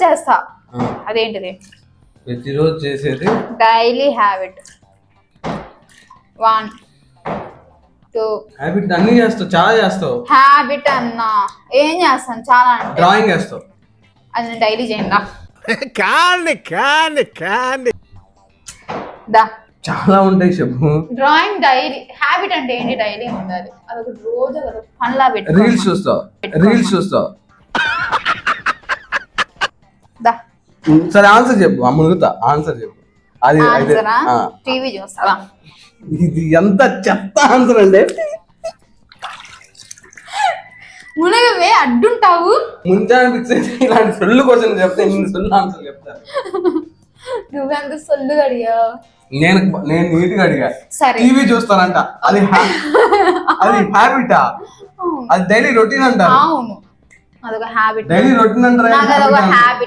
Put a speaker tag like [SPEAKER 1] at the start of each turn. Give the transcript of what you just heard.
[SPEAKER 1] చేస్తా. అదేంటిది?
[SPEAKER 2] ప్రతిరోజు చేసేది
[SPEAKER 1] డైలీ హ్యాబిట్. 1 2
[SPEAKER 2] హ్యాబిట్ అన్ని చేస్తావు, చాలా చేస్తావు.
[SPEAKER 1] హ్యాబిట్ అన్నా ఏం చేస్తాను చాలా అంటే
[SPEAKER 2] డ్రాయింగ్ చేస్తావు.
[SPEAKER 1] అది నేను డైలీ చేయండి దా.
[SPEAKER 2] చాలా ఉంటాయి చెప్పు.
[SPEAKER 1] డ్రాయింగ్ డైలీ హ్యాబిట్ అంటే ఏంటి? డైలీ ఉండాలి. అదొక రోజు అదొక పనిలా పెట్టు.
[SPEAKER 2] రీల్స్ చూస్తావు.
[SPEAKER 1] దా.
[SPEAKER 2] సరే ఆన్సర్ చెప్పు. మునుగుతా ఆన్సర్ చెప్పు. అది
[SPEAKER 1] టీవీ చూస్తా.
[SPEAKER 2] ఇది ఎంత చెత్త ఆన్సర్ అంటే.
[SPEAKER 1] మునగవే అడ్డుంటావు.
[SPEAKER 2] ముంజా అనిపించేది ఇలాంటి సొల్లు క్వశ్చన్ చెప్తే నేను సొల్లు ఆన్సర్ చెప్తాను.
[SPEAKER 1] నువ్వెంత సొల్లుగా అడిగావు.
[SPEAKER 2] నేను నీట్గా అడిగా. టీవీ చూస్తానంట, అది హ్యాబిటా? అది డైలీ రొటీన్ అంటారు.
[SPEAKER 1] అవును, అదొక హ్యాబిట్.
[SPEAKER 2] డైలీ రొటీన్ అంటారు.
[SPEAKER 1] హ్యాబిట్.